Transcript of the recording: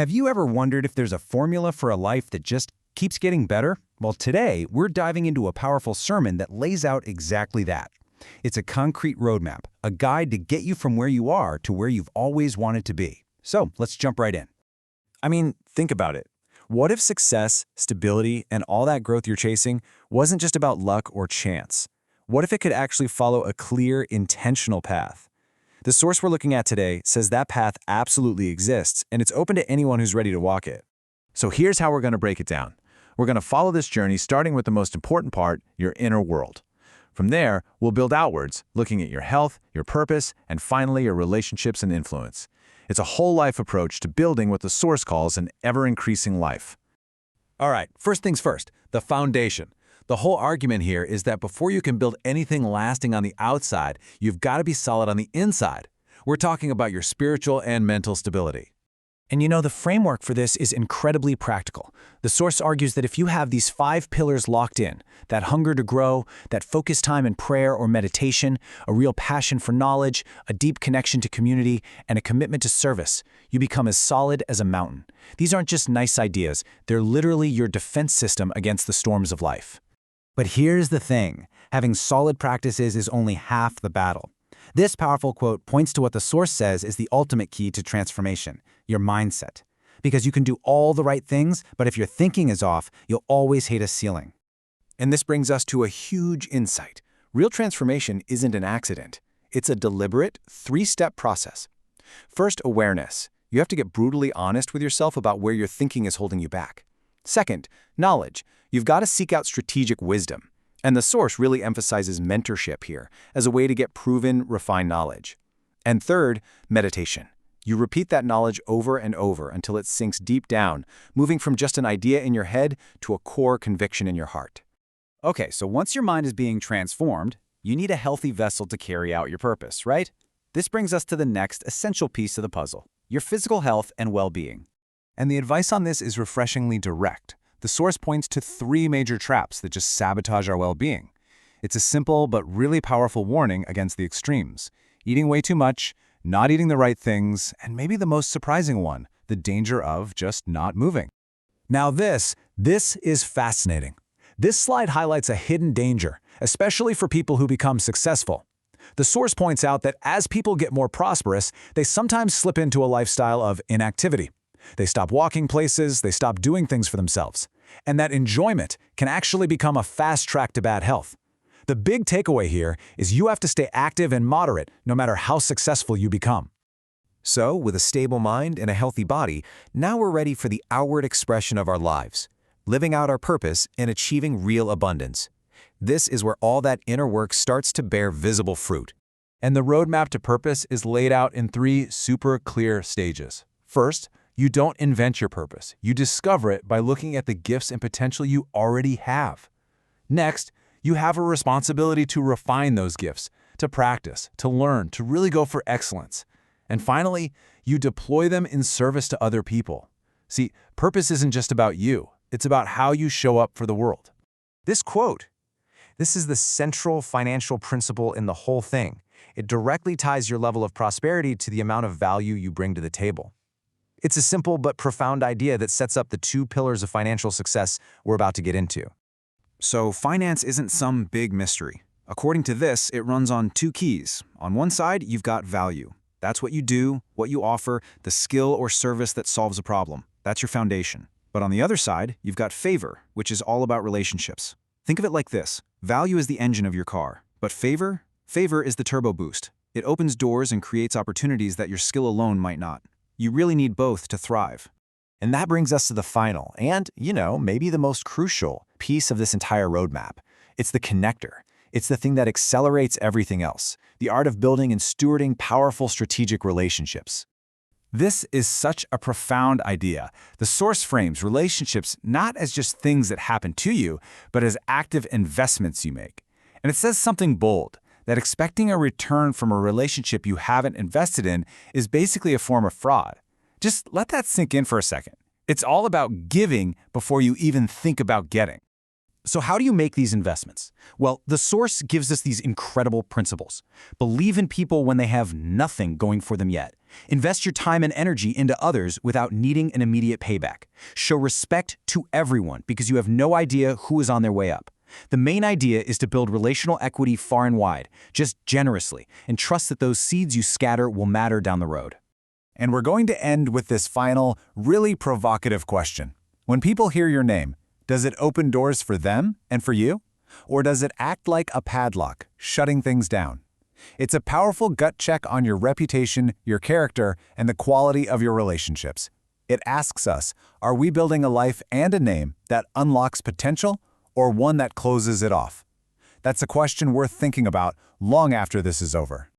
Have you ever wondered if there's a formula for a life that just keeps getting better? Well, today, we're diving into a powerful sermon that lays out exactly that. It's a concrete roadmap, a guide to get you from where you are to where you've always wanted to be. So, let's jump right in. I mean, think about it. What if success, stability, and all that growth you're chasing wasn't just about luck or chance? What if it could actually follow a clear, intentional path? The source we're looking at today says that path absolutely exists, and it's open to anyone who's ready to walk it. So here's how we're going to break it down. We're going to follow this journey starting with the most important part, your inner world. From there, we'll build outwards, looking at your health, your purpose, and finally your relationships and influence. It's a whole life approach to building what the source calls an ever-increasing life. All right, first things first, the foundation. The whole argument here is that before you can build anything lasting on the outside, you've got to be solid on the inside. We're talking about your spiritual and mental stability. And you know, the framework for this is incredibly practical. The source argues that if you have these 5 pillars locked in, that hunger to grow, that focused time in prayer or meditation, a real passion for knowledge, a deep connection to community, and a commitment to service, you become as solid as a mountain. These aren't just nice ideas, they're literally your defense system against the storms of life. But here's the thing, having solid practices is only half the battle. This powerful quote points to what the source says is the ultimate key to transformation, your mindset. Because you can do all the right things, but if your thinking is off, you'll always hit a ceiling. And this brings us to a huge insight. Real transformation isn't an accident. It's a deliberate, 3-step process. First, awareness. You have to get brutally honest with yourself about where your thinking is holding you back. Second, knowledge. You've got to seek out strategic wisdom. And the source really emphasizes mentorship here as a way to get proven, refined knowledge. And third, meditation. You repeat that knowledge over and over until it sinks deep down, moving from just an idea in your head to a core conviction in your heart. Okay, so once your mind is being transformed, you need a healthy vessel to carry out your purpose, right? This brings us to the next essential piece of the puzzle, your physical health and well-being. And the advice on this is refreshingly direct. The source points to 3 major traps that just sabotage our well-being. It's a simple but really powerful warning against the extremes. Eating way too much, not eating the right things, and maybe the most surprising one, the danger of just not moving. Now this is fascinating. This slide highlights a hidden danger, especially for people who become successful. The source points out that as people get more prosperous, they sometimes slip into a lifestyle of inactivity. They stop walking places, they stop doing things for themselves. And that enjoyment can actually become a fast track to bad health. The big takeaway here is you have to stay active and moderate no matter how successful you become. So, with a stable mind and a healthy body, now we're ready for the outward expression of our lives, living out our purpose and achieving real abundance. This is where all that inner work starts to bear visible fruit. And the roadmap to purpose is laid out in 3 super clear stages. First, you don't invent your purpose. You discover it by looking at the gifts and potential you already have. Next, you have a responsibility to refine those gifts, to practice, to learn, to really go for excellence. And finally, you deploy them in service to other people. See, purpose isn't just about you. It's about how you show up for the world. This quote, this is the central financial principle in the whole thing. It directly ties your level of prosperity to the amount of value you bring to the table. It's a simple but profound idea that sets up the 2 pillars of financial success we're about to get into. So finance isn't some big mystery. According to this, it runs on 2 keys. On one side, you've got value. That's what you do, what you offer, the skill or service that solves a problem. That's your foundation. But on the other side, you've got favor, which is all about relationships. Think of it like this. Value is the engine of your car, but favor is the turbo boost. It opens doors and creates opportunities that your skill alone might not. You really need both to thrive. And that brings us to the final and, maybe the most crucial piece of this entire roadmap. It's the connector. It's the thing that accelerates everything else, the art of building and stewarding powerful strategic relationships. This is such a profound idea. The source frames relationships not as just things that happen to you, but as active investments you make. And it says something bold, that expecting a return from a relationship you haven't invested in is basically a form of fraud. Just let that sink in for a second. It's all about giving before you even think about getting. So how do you make these investments? Well, the source gives us these incredible principles. Believe in people when they have nothing going for them yet. Invest your time and energy into others without needing an immediate payback. Show respect to everyone because you have no idea who is on their way up. The main idea is to build relational equity far and wide, just generously, and trust that those seeds you scatter will matter down the road. And we're going to end with this final, really provocative question. When people hear your name, does it open doors for them and for you? Or does it act like a padlock, shutting things down? It's a powerful gut check on your reputation, your character, and the quality of your relationships. It asks us, are we building a life and a name that unlocks potential, or one that closes it off? That's a question worth thinking about long after this is over.